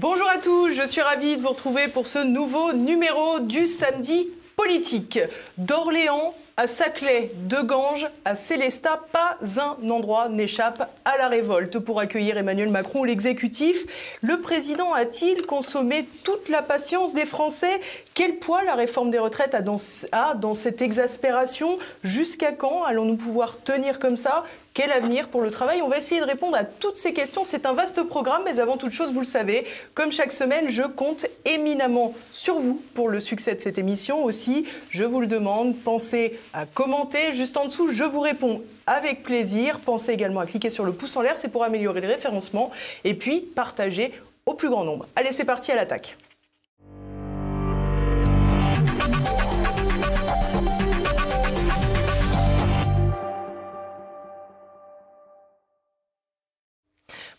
Bonjour à tous, je suis ravie de vous retrouver pour ce nouveau numéro du Samedi Politique. D'Orléans à Saclay, de Ganges à Sélestat, pas un endroit n'échappe à la révolte. Pour accueillir Emmanuel Macron ou l'exécutif, le président a-t-il consommé toute la patience des Français? Quel poids la réforme des retraites a dans cette exaspération? Jusqu'à quand allons-nous pouvoir tenir comme ça? Quel avenir pour le travail? On va essayer de répondre à toutes ces questions. C'est un vaste programme, mais avant toute chose, vous le savez, comme chaque semaine, je compte éminemment sur vous pour le succès de cette émission. Aussi, je vous le demande, pensez à commenter. Juste en dessous, je vous réponds avec plaisir. Pensez également à cliquer sur le pouce en l'air, c'est pour améliorer le référencement. Et puis, partagez au plus grand nombre. Allez, c'est parti, à l'attaque.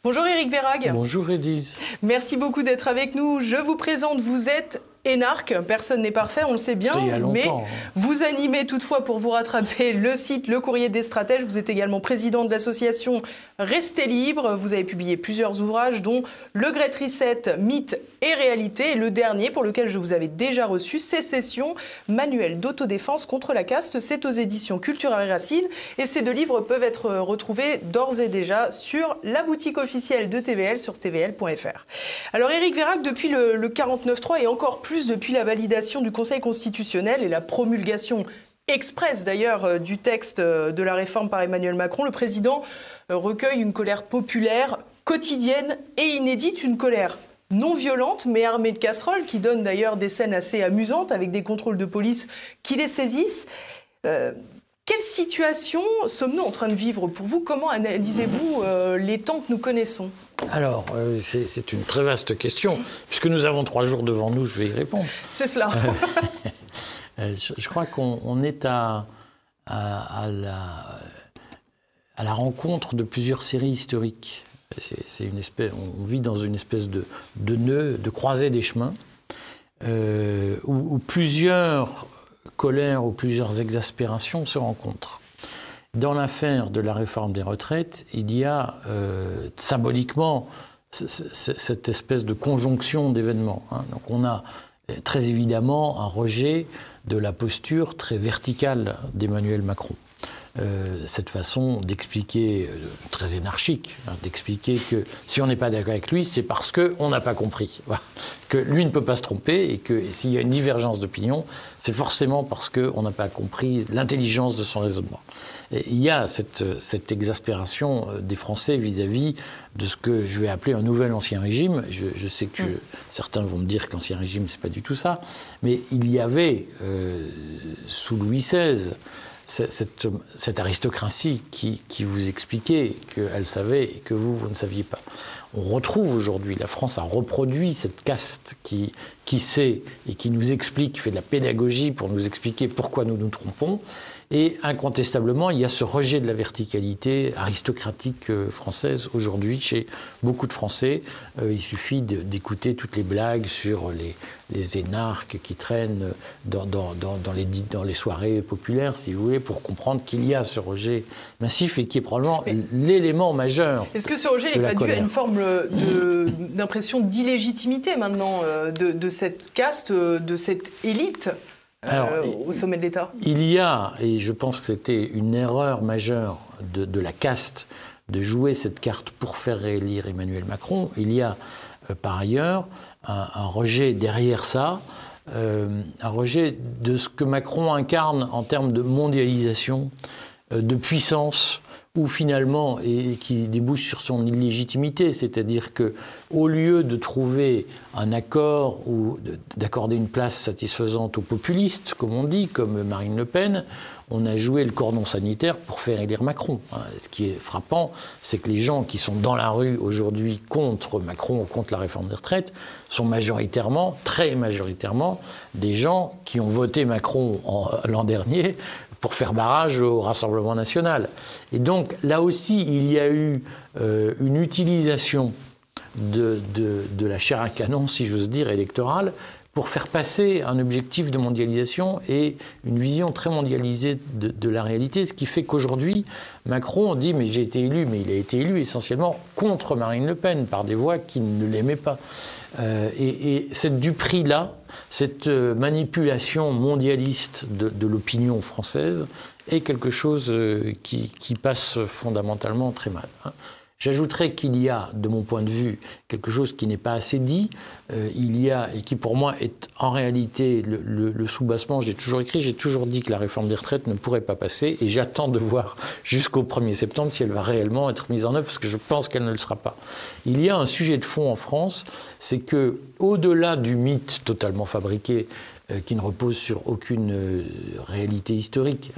Bonjour Éric Verhaeghe. Bonjour Edith. Merci beaucoup d'être avec nous. Je vous présente, vous êtes énarque, personne n'est parfait, on le sait bien, mais vous animez toutefois pour vous rattraper le site Le Courrier des Stratèges. Vous êtes également président de l'association Restez Libre. Vous avez publié plusieurs ouvrages dont Le Great Reset, Mythe et Réalité, et le dernier pour lequel je vous avais déjà reçu, Sécession, manuel d'autodéfense contre la caste. C'est aux éditions Culture et Racine et ces deux livres peuvent être retrouvés d'ores et déjà sur la boutique officielle de TVL sur tvl.fr. Alors Éric Verhaeghe, depuis le 49.3 et encore plus depuis la validation du Conseil constitutionnel et la promulgation express d'ailleurs du texte de la réforme par Emmanuel Macron, le président recueille une colère populaire quotidienne et inédite, une colère non violente mais armée de casseroles qui donne d'ailleurs des scènes assez amusantes avec des contrôles de police qui les saisissent. Quelle situation sommes-nous en train de vivre pour vous? Comment analysez-vous les temps que nous connaissons? Alors, c'est une très vaste question. Puisque nous avons 3 jours devant nous, je vais y répondre. C'est cela. Je crois qu'on est à la rencontre de plusieurs séries historiques. On vit dans une espèce de nœud, de croisée des chemins, où plusieurs colères ou plusieurs exaspérations se rencontrent. Dans l'affaire de la réforme des retraites, il y a symboliquement cette espèce de conjonction d'événements. Donc on a très évidemment un rejet de la posture très verticale d'Emmanuel Macron. Cette façon d'expliquer, très énarchique, d'expliquer que si on n'est pas d'accord avec lui, c'est parce qu'on n'a pas compris. Voilà. Que lui ne peut pas se tromper et que s'il y a une divergence d'opinion, c'est forcément parce qu'on n'a pas compris l'intelligence de son raisonnement. Et il y a cette exaspération des Français vis-à-vis de ce que je vais appeler un nouvel ancien régime. Je sais que certains vont me dire que l'ancien régime, c'est pas du tout ça. Mais il y avait, sous Louis XVI, cette aristocratie qui vous expliquait qu'elle savait et que vous ne saviez pas. On retrouve aujourd'hui, la France a reproduit cette caste qui sait et qui nous explique, fait de la pédagogie pour nous expliquer pourquoi nous nous trompons. Et incontestablement, il y a ce rejet de la verticalité aristocratique française aujourd'hui chez beaucoup de Français. Il suffit d'écouter toutes les blagues sur les énarques qui traînent dans les soirées populaires, si vous voulez, pour comprendre qu'il y a ce rejet massif et qui est probablement l'élément majeur. Est-ce que ce rejet n'est pas dû à une forme d'impression d'illégitimité maintenant de cette caste, de cette élite au sommet de l'État? Il y a, et je pense que c'était une erreur majeure de la caste de jouer cette carte pour faire réélire Emmanuel Macron, il y a par ailleurs un rejet derrière ça, un rejet de ce que Macron incarne en termes de mondialisation, de puissance, ou finalement, et qui débouche sur son illégitimité, c'est-à-dire qu'au lieu de trouver un accord ou d'accorder une place satisfaisante aux populistes, comme on dit, comme Marine Le Pen, on a joué le cordon sanitaire pour faire élire Macron. Ce qui est frappant, c'est que les gens qui sont dans la rue aujourd'hui contre Macron ou contre la réforme des retraites sont majoritairement, très majoritairement, des gens qui ont voté Macron l'an dernier pour faire barrage au Rassemblement national. Et donc, là aussi, il y a eu une utilisation de la chair à canon, si j'ose dire, électorale, pour faire passer un objectif de mondialisation et une vision très mondialisée de la réalité, ce qui fait qu'aujourd'hui, Macron dit « mais j'ai été élu », mais il a été élu essentiellement contre Marine Le Pen, par des voix qui ne l'aimaient pas. Et cette duperie-là, cette manipulation mondialiste de l'opinion française est quelque chose qui passe fondamentalement très mal. J'ajouterais qu'il y a, de mon point de vue, quelque chose qui n'est pas assez dit. Il y a, et qui pour moi est en réalité le soubassement, j'ai toujours écrit, j'ai toujours dit que la réforme des retraites ne pourrait pas passer, et j'attends de voir jusqu'au 1er septembre si elle va réellement être mise en œuvre, parce que je pense qu'elle ne le sera pas. Il y a un sujet de fond en France, c'est que, au-delà du mythe totalement fabriqué, qui ne repose sur aucune réalité historique,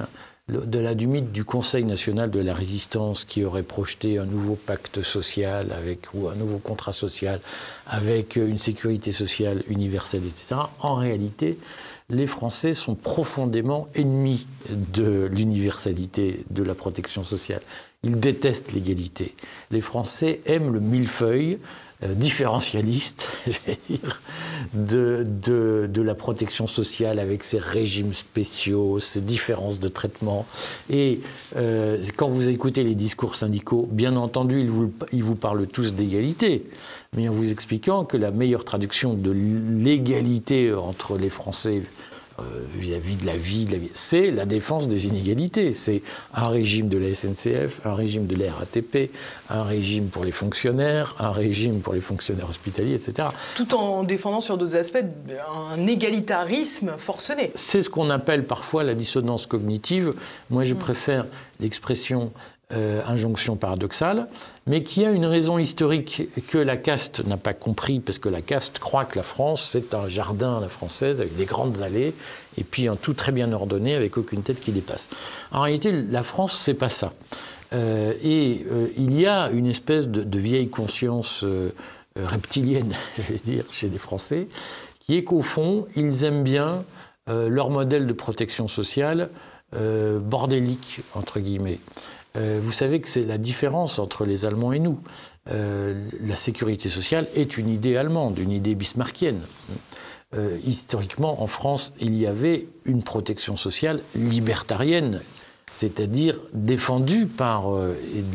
au-delà du mythe du Conseil national de la résistance qui aurait projeté un nouveau pacte social ou un nouveau contrat social avec une sécurité sociale universelle, etc. En réalité, les Français sont profondément ennemis de l'universalité de la protection sociale. Ils détestent l'égalité. Les Français aiment le millefeuille différentialiste, je vais dire, de la protection sociale avec ses régimes spéciaux, ses différences de traitement. Et quand vous écoutez les discours syndicaux, bien entendu, ils vous parlent tous d'égalité, mais en vous expliquant que la meilleure traduction de l'égalité entre les Français vis-à-vis de la vie, c'est la défense des inégalités. C'est un régime de la SNCF, un régime de la RATP, un régime pour les fonctionnaires, un régime pour les fonctionnaires hospitaliers, etc. Tout en défendant sur d'autres aspects un égalitarisme forcené. C'est ce qu'on appelle parfois la dissonance cognitive. Moi, je préfère l'expression injonction paradoxale, mais qui a une raison historique que la caste n'a pas compris, parce que la caste croit que la France, c'est un jardin à la française, avec des grandes allées, et puis un tout très bien ordonné, avec aucune tête qui dépasse. En réalité, la France, c'est pas ça. Il y a une espèce de vieille conscience reptilienne, je vais dire, chez les Français, qui est qu'au fond, ils aiment bien leur modèle de protection sociale bordélique, entre guillemets. Vous savez que c'est la différence entre les Allemands et nous. La sécurité sociale est une idée allemande, une idée bismarckienne. Historiquement, en France, il y avait une protection sociale libertarienne, c'est-à-dire défendue par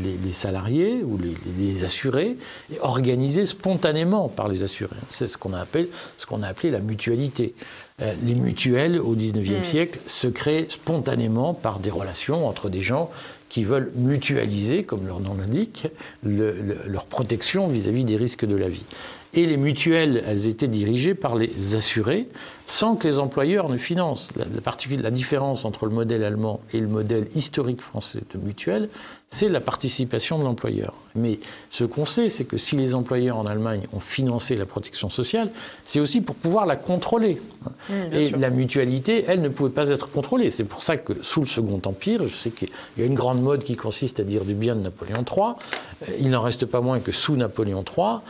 les salariés ou les assurés, et organisée spontanément par les assurés. C'est ce qu'on a appelé la mutualité. Les mutuelles, au XIXe siècle, se créent spontanément par des relations entre des gens qui veulent mutualiser, comme leur nom l'indique, leur protection vis-à-vis des risques de la vie. Et les mutuelles, elles étaient dirigées par les assurés, sans que les employeurs ne financent. La différence entre le modèle allemand et le modèle historique français de mutuelle, c'est la participation de l'employeur. Mais ce qu'on sait, c'est que si les employeurs en Allemagne ont financé la protection sociale, c'est aussi pour pouvoir la contrôler. Et sûr. La mutualité, elle, ne pouvait pas être contrôlée. C'est pour ça que sous le Second Empire, je sais qu'il y a une grande mode qui consiste à dire du bien de Napoléon III. Il n'en reste pas moins que sous Napoléon III,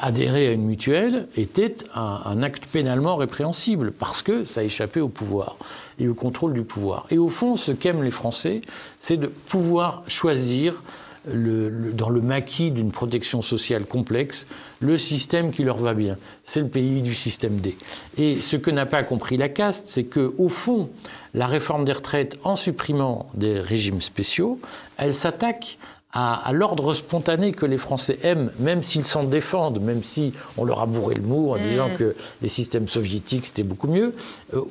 adhérer à une mutuelle était un acte pénalement répréhensible parce que ça échappait au pouvoir et au contrôle du pouvoir. Et au fond, ce qu'aiment les Français, c'est de pouvoir choisir dans le maquis d'une protection sociale complexe, le système qui leur va bien. C'est le pays du système D. Et ce que n'a pas compris la caste, c'est qu'au fond, la réforme des retraites, en supprimant des régimes spéciaux, elle s'attaque à l'ordre spontané que les Français aiment, même s'ils s'en défendent, même si on leur a bourré le mot en disant que les systèmes soviétiques c'était beaucoup mieux.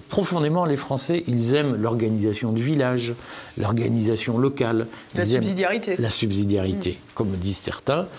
Profondément, les Français, ils aiment l'organisation du village, l'organisation locale. La subsidiarité. La subsidiarité, comme disent certains.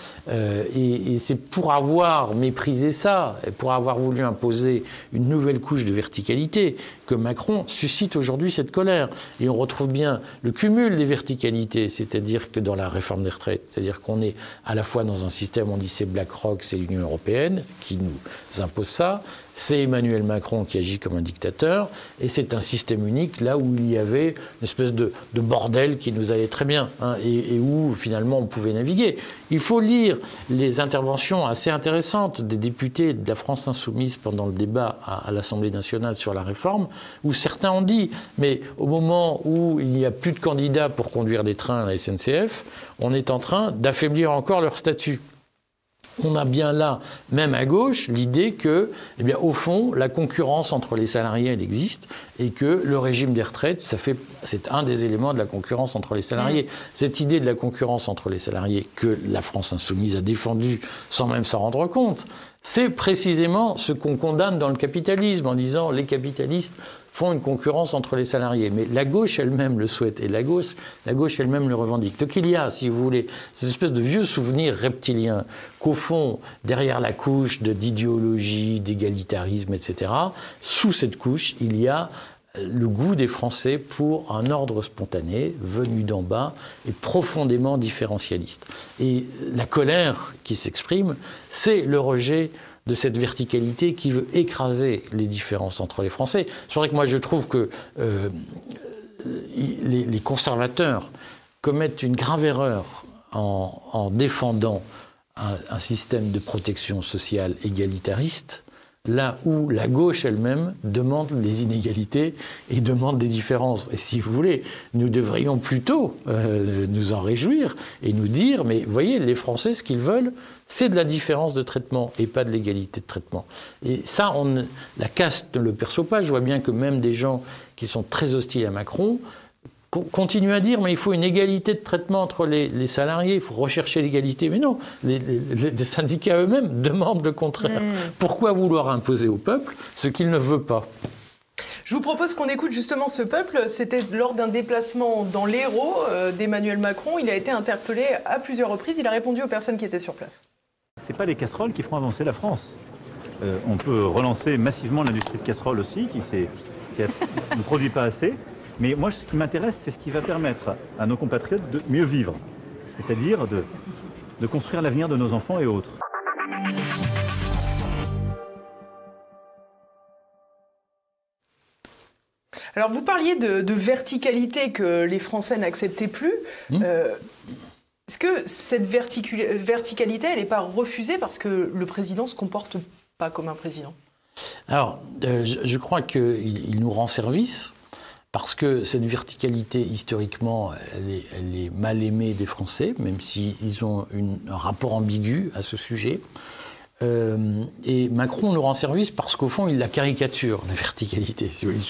Et c'est pour avoir méprisé ça, et pour avoir voulu imposer une nouvelle couche de verticalité, que Macron suscite aujourd'hui cette colère. Et on retrouve bien le cumul des verticalités, c'est-à-dire que dans la réforme des retraites, c'est-à-dire qu'on est à la fois dans un système, on dit c'est BlackRock, c'est l'Union européenne qui nous impose ça, c'est Emmanuel Macron qui agit comme un dictateur, et c'est un système unique là où il y avait une espèce de bordel qui nous allait très bien, hein, et où finalement on pouvait naviguer. Il faut lire les interventions assez intéressantes des députés de la France insoumise pendant le débat à l'Assemblée nationale sur la réforme, où certains ont dit, mais au moment où il n'y a plus de candidats pour conduire des trains à la SNCF, on est en train d'affaiblir encore leur statut. on a bien là, même à gauche, l'idée que, eh bien, au fond, la concurrence entre les salariés, elle existe, et que le régime des retraites, c'est un des éléments de la concurrence entre les salariés. Cette idée de la concurrence entre les salariés que la France insoumise a défendue sans même s'en rendre compte, c'est précisément ce qu'on condamne dans le capitalisme, en disant les capitalistes font une concurrence entre les salariés. Mais la gauche elle-même le souhaite, et la gauche elle-même le revendique. Donc il y a, si vous voulez, cette espèce de vieux souvenir reptilien qu'au fond, derrière la couche d'idéologie, d'égalitarisme, etc., sous cette couche, il y a le goût des Français pour un ordre spontané, venu d'en bas, et profondément différentialiste. Et la colère qui s'exprime, c'est le rejet de cette verticalité qui veut écraser les différences entre les Français. C'est vrai que moi je trouve que les conservateurs commettent une grave erreur en défendant un système de protection sociale égalitariste, là où la gauche elle-même demande des inégalités et demande des différences. Et si vous voulez, nous devrions plutôt nous en réjouir et nous dire, mais voyez, les Français, ce qu'ils veulent, c'est de la différence de traitement et pas de l'égalité de traitement. Et ça, la caste ne le perçoit pas. Je vois bien que même des gens qui sont très hostiles à Macron continuent à dire mais il faut une égalité de traitement entre les salariés, il faut rechercher l'égalité. Mais non, les syndicats eux-mêmes demandent le contraire. Pourquoi vouloir imposer au peuple ce qu'il ne veut pas ? Je vous propose qu'on écoute justement ce peuple. C'était lors d'un déplacement dans l'Hérault d'Emmanuel Macron. Il a été interpellé à plusieurs reprises. Il a répondu aux personnes qui étaient sur place. Ce n'est pas les casseroles qui feront avancer la France. On peut relancer massivement l'industrie de casseroles aussi, qui ne produit pas assez. Mais moi, ce qui m'intéresse, c'est ce qui va permettre à nos compatriotes de mieux vivre. C'est-à-dire de construire l'avenir de nos enfants et autres. Alors, vous parliez de verticalité que les Français n'acceptaient plus. Est-ce que cette verticalité, elle n'est pas refusée parce que le président ne se comporte pas comme un président ? Alors, je crois qu'il nous rend service. Parce que cette verticalité, historiquement, elle est mal aimée des Français, même s'ils ont un rapport ambigu à ce sujet. Et Macron nous rend service parce qu'au fond, il la caricature, la verticalité. Il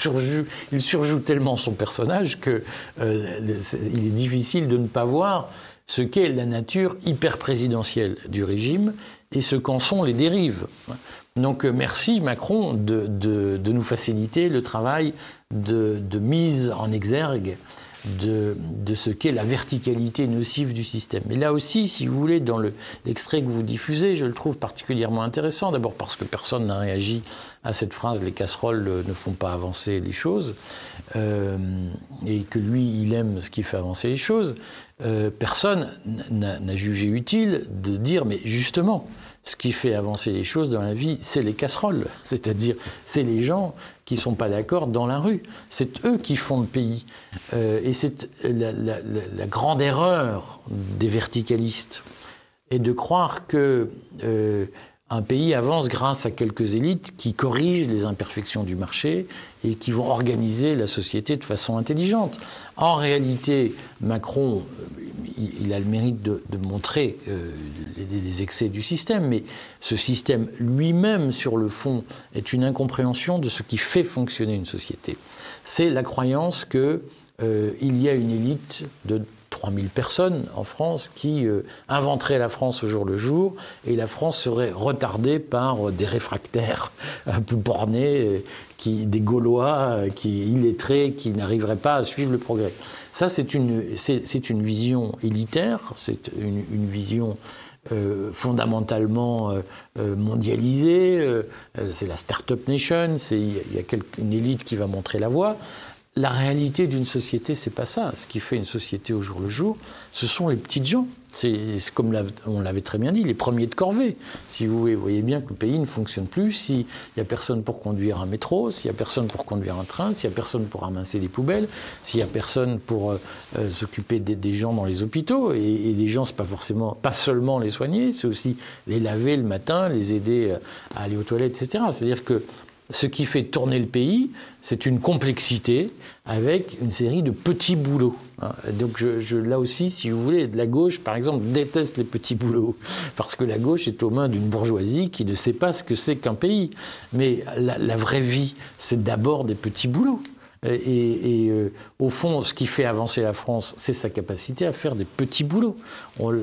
surjoue tellement son personnage qu'il est difficile de ne pas voir ce qu'est la nature hyper-présidentielle du régime et ce qu'en sont les dérives. Donc merci Macron de nous faciliter le travail de mise en exergue de ce qu'est la verticalité nocive du système. Et là aussi, si vous voulez, dans l'extrait que vous diffusez, je le trouve particulièrement intéressant. D'abord parce que personne n'a réagi à cette phrase « les casseroles ne font pas avancer les choses » et que lui, il aime ce qui fait avancer les choses. Personne n'a jugé utile de dire « mais justement », ce qui fait avancer les choses dans la vie, c'est les casseroles. C'est-à-dire, c'est les gens qui ne sont pas d'accord dans la rue. C'est eux qui font le pays. Et c'est la grande erreur des verticalistes est de croire que un pays avance grâce à quelques élites qui corrigent les imperfections du marché et qui vont organiser la société de façon intelligente. En réalité, Macron, il a le mérite de montrer les excès du système, mais ce système lui-même, sur le fond, est une incompréhension de ce qui fait fonctionner une société. C'est la croyance qu'il y a une élite de 3000 personnes en France qui inventeraient la France au jour le jour, et la France serait retardée par des réfractaires un peu bornés, des Gaulois, illettrés, qui n'arriveraient pas à suivre le progrès. Ça, c'est une vision élitaire, c'est une vision fondamentalement mondialisée, c'est la Start-up Nation, il y a une élite qui va montrer la voie. La réalité d'une société, c'est pas ça. Ce qui fait une société au jour le jour, ce sont les petites gens. C'est comme on l'avait très bien dit, les premiers de corvée. Si vous voyez bien que le pays ne fonctionne plus, s'il n'y a personne pour conduire un métro, s'il n'y a personne pour conduire un train, s'il n'y a personne pour ramasser les poubelles, s'il n'y a personne pour s'occuper des gens dans les hôpitaux. Et les gens, c'est pas seulement les soigner, c'est aussi les laver le matin, les aider à aller aux toilettes, etc. C'est-à-dire que Ce qui fait tourner le pays, c'est une complexité avec une série de petits boulots. Donc là aussi, si vous voulez, la gauche, par exemple, déteste les petits boulots, parce que la gauche est aux mains d'une bourgeoisie qui ne sait pas ce que c'est qu'un pays. Mais la vraie vie, c'est d'abord des petits boulots. Au fond, ce qui fait avancer la France, c'est sa capacité à faire des petits boulots.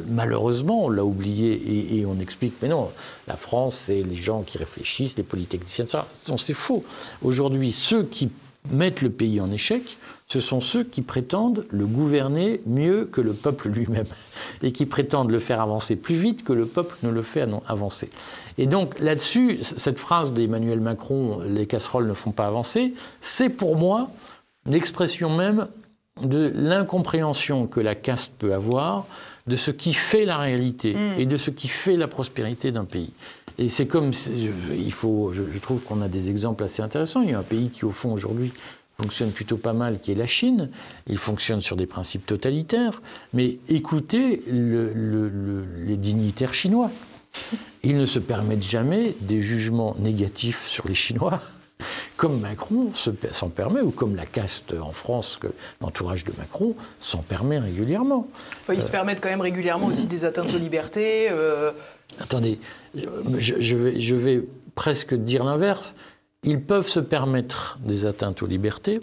Malheureusement, on l'a oublié et on explique, mais non, la France, c'est les gens qui réfléchissent, les polytechniciens, ça. C'est faux. Aujourd'hui, ceux qui mettent le pays en échec, ce sont ceux qui prétendent le gouverner mieux que le peuple lui-même et qui prétendent le faire avancer plus vite que le peuple ne le fait avancer. Et donc là-dessus, cette phrase d'Emmanuel Macron, les casseroles ne font pas avancer, c'est pour moi l'expression même de l'incompréhension que la caste peut avoir de ce qui fait la réalité et de ce qui fait la prospérité d'un pays. Et c'est comme, je trouve qu'on a des exemples assez intéressants. Il y a un pays qui, au fond, aujourd'hui, fonctionne plutôt pas mal, qui est la Chine. Il fonctionne sur des principes totalitaires. Mais écoutez les dignitaires chinois. Ils ne se permettent jamais des jugements négatifs sur les Chinois, comme Macron s'en permet, ou comme la caste en France, l'entourage de Macron s'en permet régulièrement. Enfin, ils se permettent quand même régulièrement aussi des atteintes aux libertés. Attendez, je vais presque dire l'inverse. Ils peuvent se permettre des atteintes aux libertés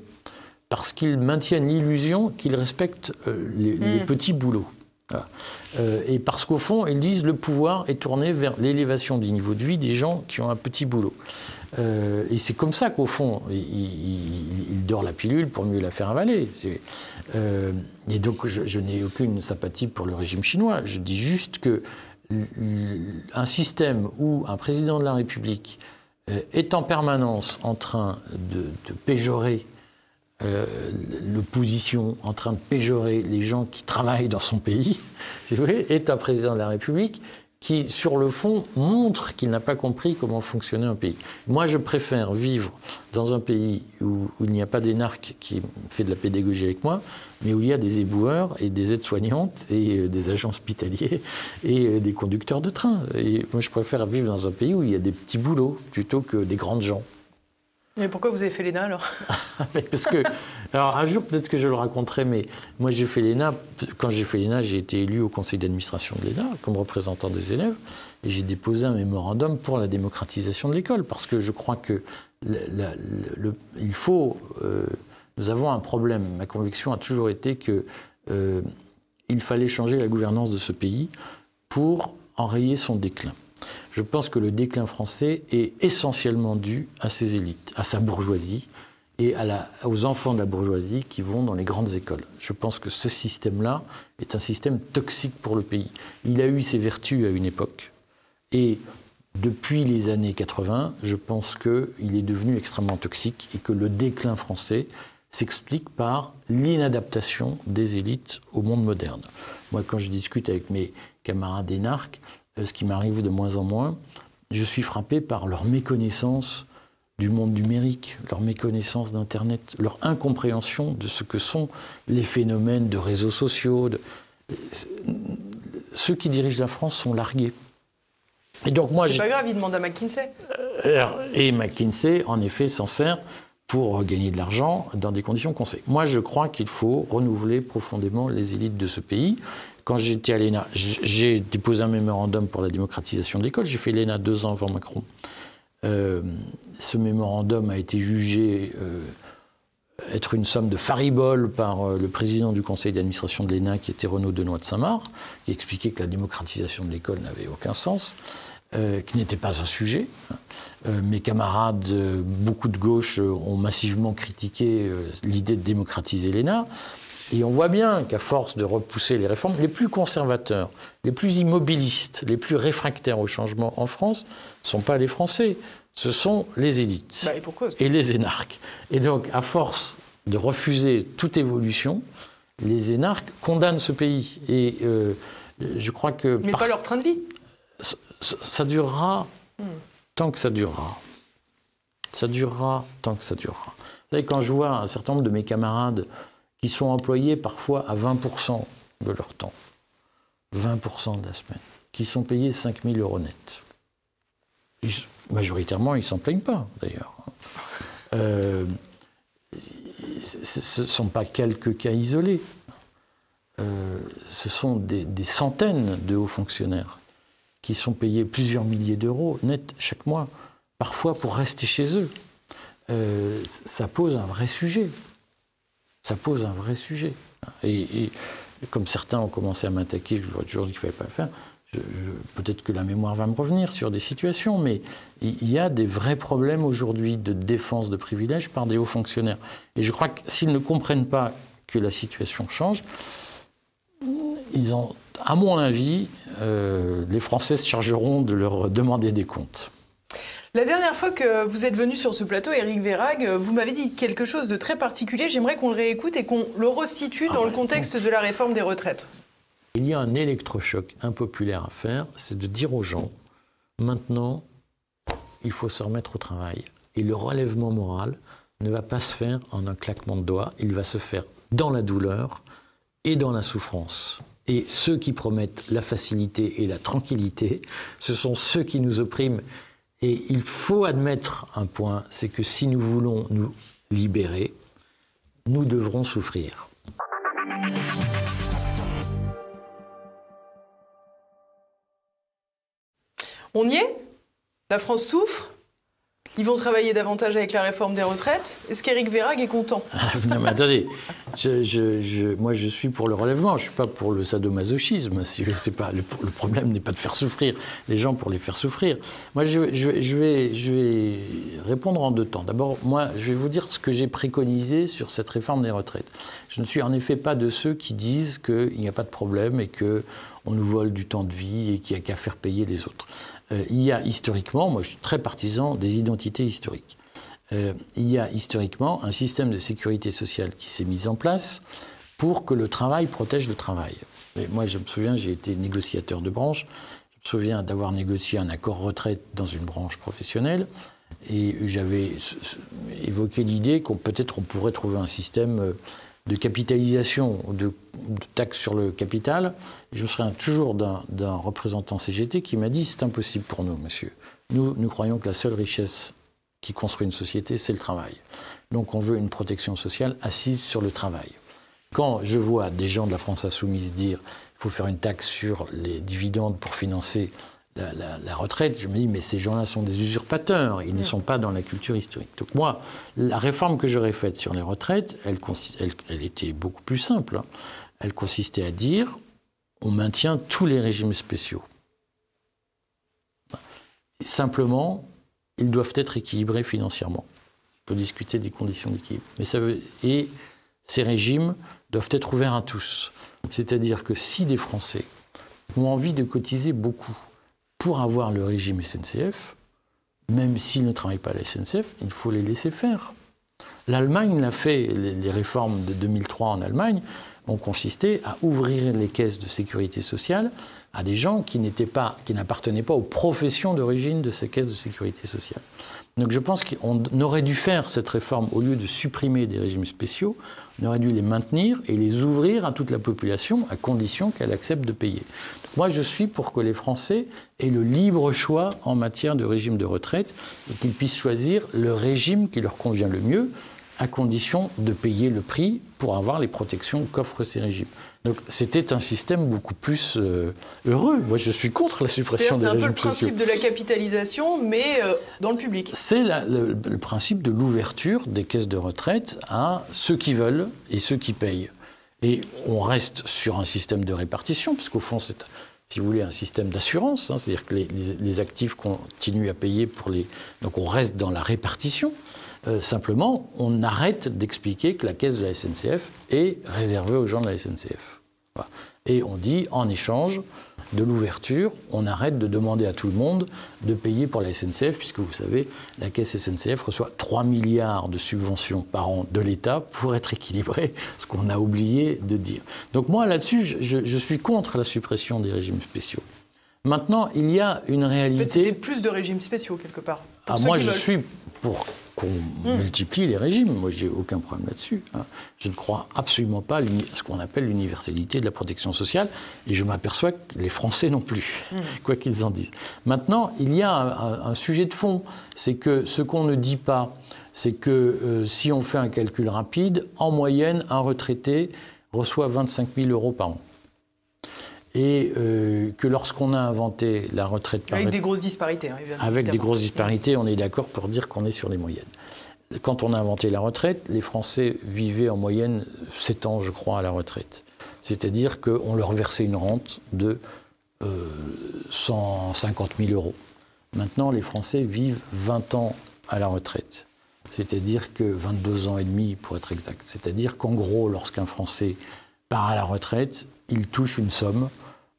parce qu'ils maintiennent l'illusion qu'ils respectent les petits boulots. Voilà. Et parce qu'au fond, ils disent que le pouvoir est tourné vers l'élévation du niveau de vie des gens qui ont un petit boulot. Et c'est comme ça qu'au fond, il dort la pilule pour mieux la faire avaler. Et donc, je n'ai aucune sympathie pour le régime chinois. Je dis juste que un système où un président de la République est en permanence en train de péjorer l'opposition, en train de péjorer les gens qui travaillent dans son pays, est un président de la République qui, sur le fond, montre qu'il n'a pas compris comment fonctionnait un pays. Moi, je préfère vivre dans un pays où il n'y a pas d'énarque qui fait de la pédagogie avec moi, mais où il y a des éboueurs et des aides-soignantes et des agents hospitaliers et des conducteurs de train. Et moi, je préfère vivre dans un pays où il y a des petits boulots plutôt que des grandes gens. Et pourquoi vous avez fait l'ENA alors? Parce que, alors un jour peut-être que je le raconterai, mais moi j'ai fait l'ENA, quand j'ai fait l'ENA, j'ai été élu au conseil d'administration de l'ENA comme représentant des élèves, et j'ai déposé un mémorandum pour la démocratisation de l'école, parce que je crois que il faut, nous avons un problème. Ma conviction a toujours été que il fallait changer la gouvernance de ce pays pour enrayer son déclin. Je pense que le déclin français est essentiellement dû à ses élites, à sa bourgeoisie et aux enfants de la bourgeoisie qui vont dans les grandes écoles. Je pense que ce système-là est un système toxique pour le pays. Il a eu ses vertus à une époque et depuis les années 80, je pense qu'il est devenu extrêmement toxique et que le déclin français s'explique par l'inadaptation des élites au monde moderne. Moi, quand je discute avec mes camarades énarques, ce qui m'arrive de moins en moins, je suis frappé par leur méconnaissance du monde numérique, leur méconnaissance d'Internet, leur incompréhension de ce que sont les phénomènes de réseaux sociaux. Ceux qui dirigent la France sont largués. Et donc moi, c'est pas grave, ils demandent à McKinsey. Et McKinsey, en effet, s'en sert pour gagner de l'argent dans des conditions qu'on sait. Moi, je crois qu'il faut renouveler profondément les élites de ce pays. Quand j'étais à l'ENA, j'ai déposé un mémorandum pour la démocratisation de l'école. J'ai fait l'ENA 2 ans avant Macron. Ce mémorandum a été jugé être une somme de faribole par le président du conseil d'administration de l'ENA, qui était Renaud Denoy de Saint-Marc, qui expliquait que la démocratisation de l'école n'avait aucun sens, qui n'était pas un sujet. Mes camarades, beaucoup de gauche, ont massivement critiqué l'idée de démocratiser l'ENA. Et on voit bien qu'à force de repousser les réformes, les plus conservateurs, les plus immobilistes, les plus réfractaires au changement en France ne sont pas les Français, ce sont les élites et les énarques. Et donc, à force de refuser toute évolution, les énarques condamnent ce pays. Et je crois que... Mais pas leur train de vie. Ça durera tant que ça durera. Ça durera tant que ça durera. Vous savez, quand je vois un certain nombre de mes camarades qui sont employés parfois à 20% de leur temps, 20% de la semaine, qui sont payés 5 000 € net. Majoritairement, ils ne s'en plaignent pas, d'ailleurs. Ce ne sont pas quelques cas isolés. Ce sont des centaines de hauts fonctionnaires qui sont payés plusieurs milliers d'euros net chaque mois, parfois pour rester chez eux. Ça pose un vrai sujet. Ça pose un vrai sujet. Et comme certains ont commencé à m'attaquer, je leur ai toujours dit qu'il ne fallait pas le faire. Peut-être que la mémoire va me revenir sur des situations, mais il y a des vrais problèmes aujourd'hui de défense de privilèges par des hauts fonctionnaires. Et je crois que s'ils ne comprennent pas que la situation change, ils ont, à mon avis, les Français se chargeront de leur demander des comptes. La dernière fois que vous êtes venu sur ce plateau, Éric Vérag, vous m'avez dit quelque chose de très particulier. J'aimerais qu'on le réécoute et qu'on le resitue dans le contexte de la réforme des retraites. Il y a un électrochoc impopulaire à faire, c'est de dire aux gens, maintenant, il faut se remettre au travail. Et le relèvement moral ne va pas se faire en un claquement de doigts, il va se faire dans la douleur et dans la souffrance. Et ceux qui promettent la facilité et la tranquillité, ce sont ceux qui nous oppriment. Et il faut admettre un point, c'est que si nous voulons nous libérer, nous devrons souffrir. On y est? La France souffre? Ils vont travailler davantage avec la réforme des retraites? Est-ce qu'Éric Vérag est content? Non mais attendez, moi je suis pour le relèvement, je ne suis pas pour le sadomasochisme. Le problème n'est pas de faire souffrir les gens pour les faire souffrir. Moi je vais répondre en deux temps. D'abord, moi je vais vous dire ce que j'ai préconisé sur cette réforme des retraites. Je ne suis en effet pas de ceux qui disent qu'il n'y a pas de problème et qu'on nous vole du temps de vie et qu'il n'y a qu'à faire payer les autres. Il y a historiquement, moi je suis très partisan des identités historiques, il y a historiquement un système de sécurité sociale qui s'est mis en place pour que le travail protège le travail. Et moi je me souviens, j'ai été négociateur de branche, je me souviens d'avoir négocié un accord retraite dans une branche professionnelle et j'avais évoqué l'idée qu'on peut-être on pourrait trouver un système de capitalisation, de taxe sur le capital. Et je me souviens toujours d'un représentant CGT qui m'a dit « c'est impossible pour nous, monsieur. Nous croyons que la seule richesse qui construit une société, c'est le travail. Donc on veut une protection sociale assise sur le travail. » Quand je vois des gens de la France insoumise dire « il faut faire une taxe sur les dividendes pour financer la retraite », je me dis, mais ces gens-là sont des usurpateurs, ils ne sont pas dans la culture historique. Donc moi, la réforme que j'aurais faite sur les retraites, elle était beaucoup plus simple. Elle consistait à dire, on maintient tous les régimes spéciaux. Et simplement, ils doivent être équilibrés financièrement. On peut discuter des conditions d'équilibre. Et ces régimes doivent être ouverts à tous. C'est-à-dire que si des Français ont envie de cotiser beaucoup, pour avoir le régime SNCF, même s'ils ne travaillent pas à la SNCF, il faut les laisser faire. L'Allemagne l'a fait, les réformes de 2003 en Allemagne ont consisté à ouvrir les caisses de sécurité sociale à des gens qui n'appartenaient pas aux professions d'origine de ces caisses de sécurité sociale. Donc je pense qu'on aurait dû faire cette réforme, au lieu de supprimer des régimes spéciaux, on aurait dû les maintenir et les ouvrir à toute la population, à condition qu'elle accepte de payer. Donc moi je suis pour que les Français aient le libre choix en matière de régime de retraite et qu'ils puissent choisir le régime qui leur convient le mieux, à condition de payer le prix pour avoir les protections qu'offrent ces régimes. Donc c'était un système beaucoup plus heureux. Moi je suis contre la suppression des régimes spéciaux. C'est un peu le principe de la capitalisation, mais dans le public. C'est le principe de l'ouverture des caisses de retraite à ceux qui veulent et ceux qui payent. Et on reste sur un système de répartition, parce qu'au fond c'est, si vous voulez, un système d'assurance, hein, c'est-à-dire que les actifs continuent à payer pour les... Donc on reste dans la répartition. Simplement, on arrête d'expliquer que la caisse de la SNCF est réservée aux gens de la SNCF. Voilà. Et on dit, en échange de l'ouverture, on arrête de demander à tout le monde de payer pour la SNCF, puisque vous savez, la caisse SNCF reçoit 3 milliards de subventions par an de l'État pour être équilibrée, ce qu'on a oublié de dire. Donc moi, là-dessus, je suis contre la suppression des régimes spéciaux. Maintenant, il y a une réalité... En fait, c'était plus de régimes spéciaux, quelque part. Moi, je suis pour qu'on multiplie les régimes. Moi, j'ai aucun problème là-dessus. Hein. Je ne crois absolument pas à ce qu'on appelle l'universalité de la protection sociale, et je m'aperçois que les Français non plus, quoi qu'ils en disent. Maintenant, il y a un sujet de fond, c'est que ce qu'on ne dit pas, c'est que si on fait un calcul rapide, en moyenne, un retraité reçoit 25 000 euros par an. Et que lorsqu'on a inventé la retraite par... Avec des grosses disparités, hein, évidemment. Avec des grosses disparités, on est d'accord pour dire qu'on est sur les moyennes. Quand on a inventé la retraite, les Français vivaient en moyenne 7 ans, je crois, à la retraite. C'est-à-dire qu'on leur versait une rente de 150 000 euros. Maintenant, les Français vivent 20 ans à la retraite. C'est-à-dire que 22 ans et demi, pour être exact. C'est-à-dire qu'en gros, lorsqu'un Français part à la retraite, il touche une somme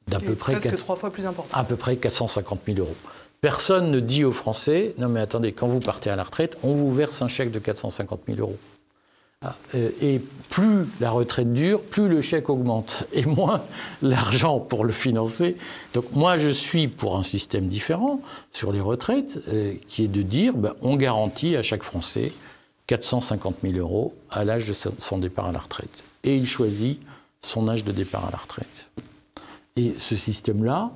d'à peu près... Presque 3 fois plus importante. À peu près 450 000 euros. Personne ne dit aux Français, non mais attendez, quand vous partez à la retraite, on vous verse un chèque de 450 000 euros. Et plus la retraite dure, plus le chèque augmente, et moins l'argent pour le financer. Donc moi, je suis pour un système différent sur les retraites, qui est de dire, on garantit à chaque Français 450 000 euros à l'âge de son départ à la retraite. Et il choisit son âge de départ à la retraite. Et ce système-là,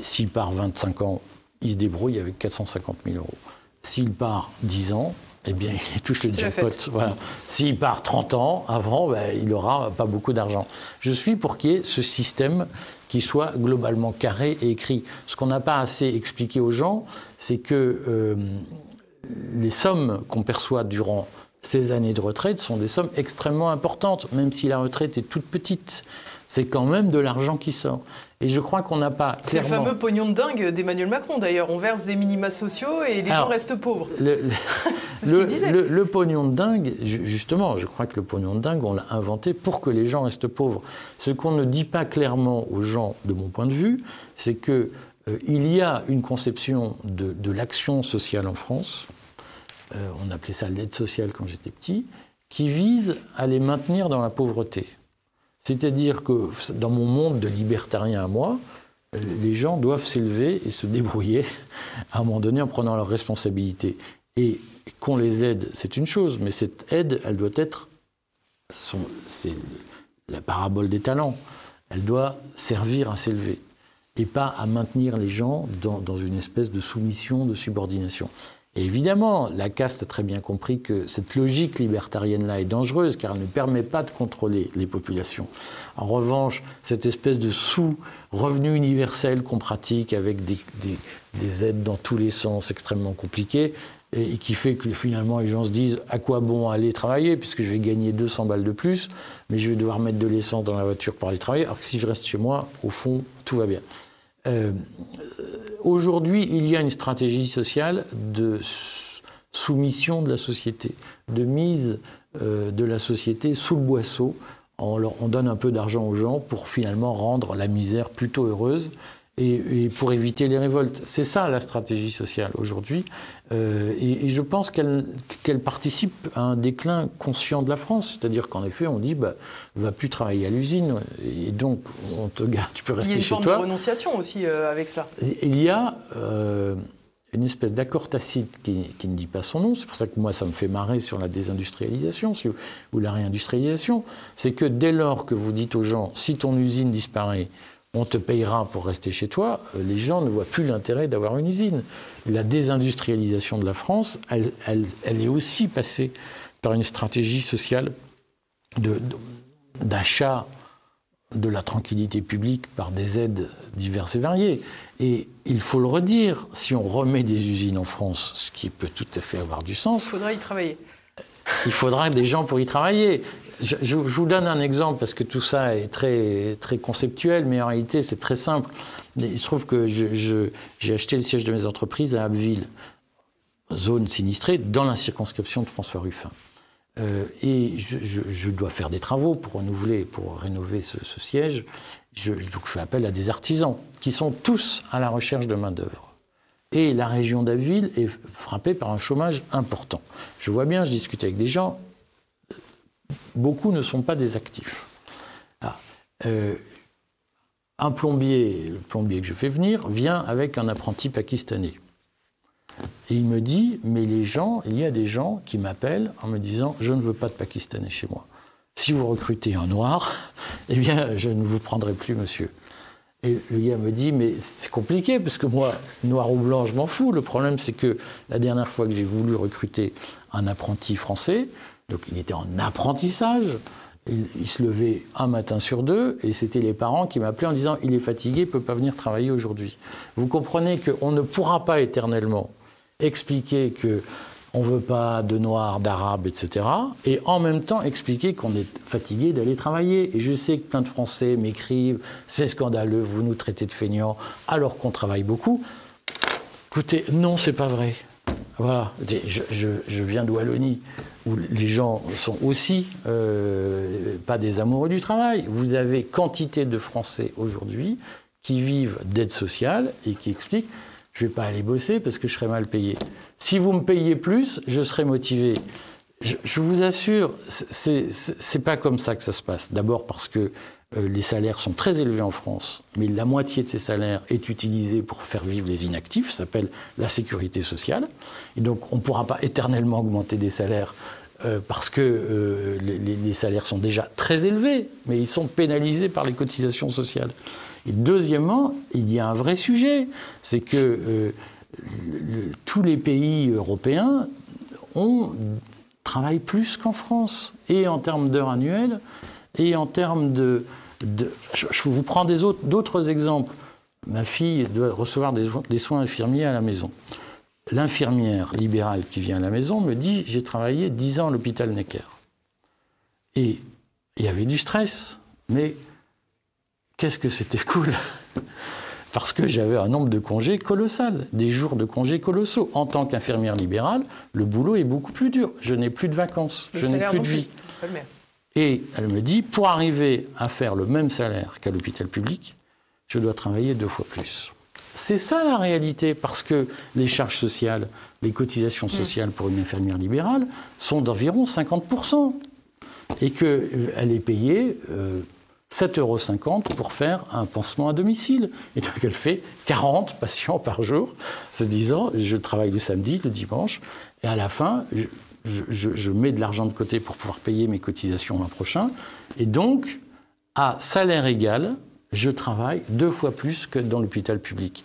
s'il part 25 ans, il se débrouille avec 450 000 euros. S'il part 10 ans, eh bien, il touche le jackpot. Voilà. S'il part 30 ans avant, il n'aura pas beaucoup d'argent. Je suis pour qu'il y ait ce système qui soit globalement carré et écrit. Ce qu'on n'a pas assez expliqué aux gens, c'est que les sommes qu'on perçoit durant ces années de retraite sont des sommes extrêmement importantes, même si la retraite est toute petite. C'est quand même de l'argent qui sort. Et je crois qu'on n'a pas clairement... C'est le fameux pognon de dingue d'Emmanuel Macron, d'ailleurs. On verse des minima sociaux et les gens restent pauvres. C'est ce qu'il disait. Le pognon de dingue, justement, je crois que le pognon de dingue, on l'a inventé pour que les gens restent pauvres. Ce qu'on ne dit pas clairement aux gens, de mon point de vue, c'est qu'il y a une conception de l'action sociale en France, on appelait ça l'aide sociale quand j'étais petit, qui vise à les maintenir dans la pauvreté. C'est-à-dire que dans mon monde de libertarien à moi, les gens doivent s'élever et se débrouiller à un moment donné en prenant leurs responsabilités. Et qu'on les aide, c'est une chose, mais cette aide, elle doit être... C'est la parabole des talents. Elle doit servir à s'élever et pas à maintenir les gens dans une espèce de soumission, de subordination. Et évidemment, la caste a très bien compris que cette logique libertarienne-là est dangereuse car elle ne permet pas de contrôler les populations. En revanche, cette espèce de sous-revenu universel qu'on pratique avec des aides dans tous les sens extrêmement compliquées et qui fait que finalement les gens se disent à quoi bon aller travailler puisque je vais gagner 200 balles de plus, mais je vais devoir mettre de l'essence dans la voiture pour aller travailler, alors que si je reste chez moi, au fond, tout va bien. Aujourd'hui, il y a une stratégie sociale de soumission de la société, de mise de la société sous le boisseau. On donne un peu d'argent aux gens pour finalement rendre la misère plutôt heureuse et pour éviter les révoltes. C'est ça la stratégie sociale aujourd'hui. Et je pense qu'elle participe à un déclin conscient de la France. C'est-à-dire qu'en effet, on dit va plus travailler à l'usine et donc on te garde, tu peux rester chez toi. Il y a une forme de renonciation aussi avec ça. Il y a une espèce d'accord tacite qui ne dit pas son nom. C'est pour ça que moi, ça me fait marrer sur la désindustrialisation ou la réindustrialisation. C'est que dès lors que vous dites aux gens, si ton usine disparaît, on te payera pour rester chez toi, les gens ne voient plus l'intérêt d'avoir une usine. La désindustrialisation de la France, elle est aussi passée par une stratégie sociale d'achat de la tranquillité publique par des aides diverses et variées. Et il faut le redire, si on remet des usines en France, ce qui peut tout à fait avoir du sens... Il faudra y travailler. Il faudra des gens pour y travailler. Je vous donne un exemple, parce que tout ça est très, très conceptuel, mais en réalité, c'est très simple. Il se trouve que j'ai acheté le siège de mes entreprises à Abbeville, zone sinistrée, dans la circonscription de François Ruffin. Et je dois faire des travaux pour rénover ce siège. Donc je fais appel à des artisans, qui sont tous à la recherche de main-d'œuvre. Et la région d'Abbeville est frappée par un chômage important. Je vois bien, je discute avec des gens... Beaucoup ne sont pas des actifs. Un plombier, le plombier que je fais venir, vient avec un apprenti pakistanais. Et il me dit, mais il y a des gens qui m'appellent en me disant, je ne veux pas de Pakistanais chez moi. Si vous recrutez un noir, eh bien, je ne vous prendrai plus, monsieur. Et le gars me dit, mais c'est compliqué, parce que moi, noir ou blanc, je m'en fous. Le problème, c'est que la dernière fois que j'ai voulu recruter un apprenti français, donc il était en apprentissage, il se levait un matin sur deux, et c'était les parents qui m'appelaient en disant, il est fatigué, il ne peut pas venir travailler aujourd'hui. Vous comprenez qu'on ne pourra pas éternellement expliquer qu'on ne veut pas de noirs, d'arabes, etc. Et en même temps expliquer qu'on est fatigué d'aller travailler. Et je sais que plein de Français m'écrivent « c'est scandaleux, vous nous traitez de feignants alors qu'on travaille beaucoup ». Écoutez, non, c'est pas vrai. Voilà, je viens de Wallonie, où les gens sont aussi pas des amoureux du travail. Vous avez quantité de Français aujourd'hui qui vivent d'aide sociale et qui expliquent « je ne vais pas aller bosser parce que je serai mal payé. Si vous me payez plus, je serai motivé. » Je vous assure, c'est pas comme ça que ça se passe. D'abord parce que les salaires sont très élevés en France, mais la moitié de ces salaires est utilisée pour faire vivre les inactifs, ça s'appelle la sécurité sociale. Et donc on ne pourra pas éternellement augmenter des salaires parce que les salaires sont déjà très élevés, mais ils sont pénalisés par les cotisations sociales. Et deuxièmement, il y a un vrai sujet, c'est que tous les pays européens travaillent plus qu'en France, et en termes d'heures annuelles, et en termes je vous prends d'autres exemples. Ma fille doit recevoir des soins infirmiers à la maison. L'infirmière libérale qui vient à la maison me dit « j'ai travaillé 10 ans à l'hôpital Necker ». Et il y avait du stress, mais qu'est-ce que c'était cool! Parce que j'avais un nombre de congés colossal, des jours de congés colossaux. En tant qu'infirmière libérale, le boulot est beaucoup plus dur. Je n'ai plus de vacances, je n'ai plus de vie. Et elle me dit, pour arriver à faire le même salaire qu'à l'hôpital public, je dois travailler 2 fois plus. C'est ça la réalité, parce que les charges sociales, les cotisations sociales pour une infirmière libérale sont d'environ 50%. Et qu'elle est payée 7,50 € pour faire un pansement à domicile. Et donc elle fait 40 patients par jour, se disant, je travaille le samedi, le dimanche, et à la fin, je mets de l'argent de côté pour pouvoir payer mes cotisations l'an prochain. Et donc, à salaire égal, je travaille 2 fois plus que dans l'hôpital public.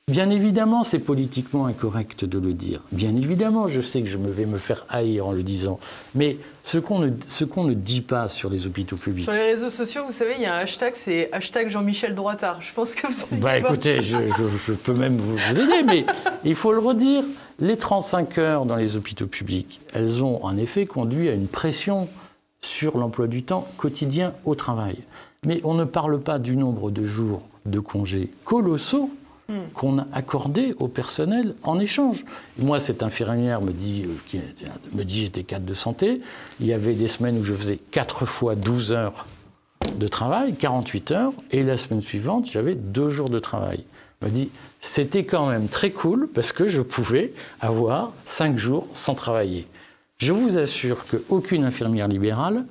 Bien évidemment, c'est politiquement incorrect de le dire. Bien évidemment, je sais que je vais me faire haïr en le disant. Mais ce qu'on ne dit pas sur les hôpitaux publics... Sur les réseaux sociaux, vous savez, il y a un hashtag, c'est hashtag Jean-Michel Droitard. Je pense que vous savez écoutez, je peux même vous aider, mais il faut le redire. Les 35 heures dans les hôpitaux publics, elles ont en effet conduit à une pression sur l'emploi du temps quotidien au travail. Mais on ne parle pas du nombre de jours de congés colossaux qu'on a accordé au personnel en échange. Moi, cette infirmière me dit j'étais cadre de santé, il y avait des semaines où je faisais 4 fois 12 heures de travail, 48 heures, et la semaine suivante, j'avais 2 jours de travail. Elle me dit, c'était quand même très cool parce que je pouvais avoir 5 jours sans travailler. Je vous assure qu'aucune infirmière libérale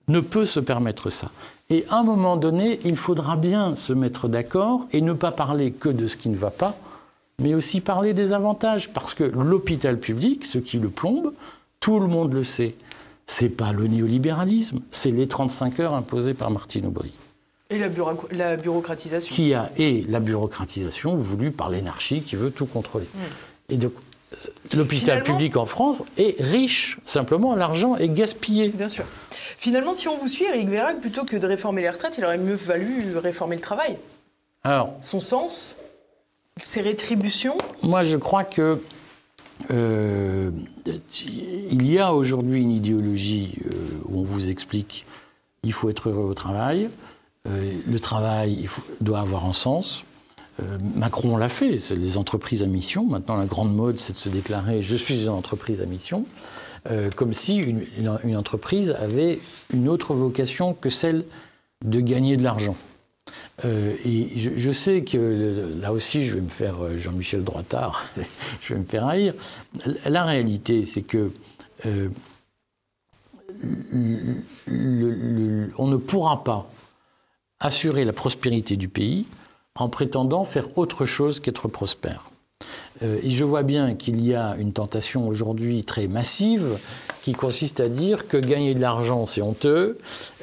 ne peut se permettre ça. Et à un moment donné, il faudra bien se mettre d'accord et ne pas parler que de ce qui ne va pas, mais aussi parler des avantages. Parce que l'hôpital public, ce qui le plombe, tout le monde le sait. C'est pas le néolibéralisme, c'est les 35 heures imposées par Martine Aubry. Et la bureaucratisation. Et la bureaucratisation voulue par l'énarchie qui veut tout contrôler. Et donc, l'hôpital public en France est riche. Simplement, l'argent est gaspillé. Bien sûr. Finalement, si on vous suit, Éric Vérac, plutôt que de réformer les retraites, il aurait mieux valu réformer le travail. Alors, son sens, ses rétributions. Moi, je crois que il y a aujourd'hui une idéologie où on vous explique il faut être heureux au travail, le travail doit avoir un sens. Macron l'a fait, c'est les entreprises à mission. Maintenant, la grande mode, c'est de se déclarer « je suis une entreprise à mission », comme si une entreprise avait une autre vocation que celle de gagner de l'argent. Et je sais que, là aussi, je vais me faire Jean-Michel Droitard, je vais me faire haïr. La réalité, c'est que on ne pourra pas assurer la prospérité du pays en prétendant faire autre chose qu'être prospère. Et je vois bien qu'il y a une tentation aujourd'hui très massive qui consiste à dire que gagner de l'argent, c'est honteux,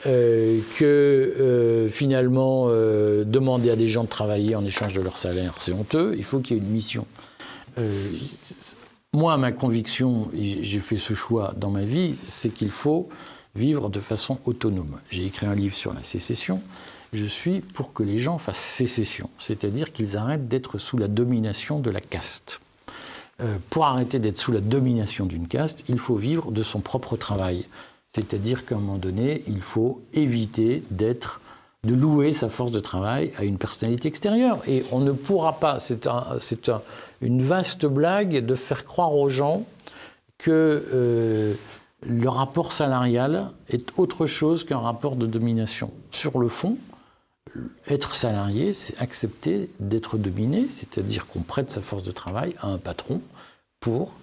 que finalement, demander à des gens de travailler en échange de leur salaire, c'est honteux. Il faut qu'il y ait une mission. Moi, ma conviction, et j'ai fait ce choix dans ma vie, c'est qu'il faut vivre de façon autonome. J'ai écrit un livre sur la sécession. Je suis pour que les gens fassent sécession, c'est-à-dire qu'ils arrêtent d'être sous la domination de la caste. Pour arrêter d'être sous la domination d'une caste, il faut vivre de son propre travail. C'est-à-dire qu'à un moment donné, il faut éviter de louer sa force de travail à une personnalité extérieure. Et on ne pourra pas, une vaste blague de faire croire aux gens que le rapport salarial est autre chose qu'un rapport de domination. Sur le fond, être salarié, c'est accepter d'être dominé, c'est-à-dire qu'on prête sa force de travail à un patron pour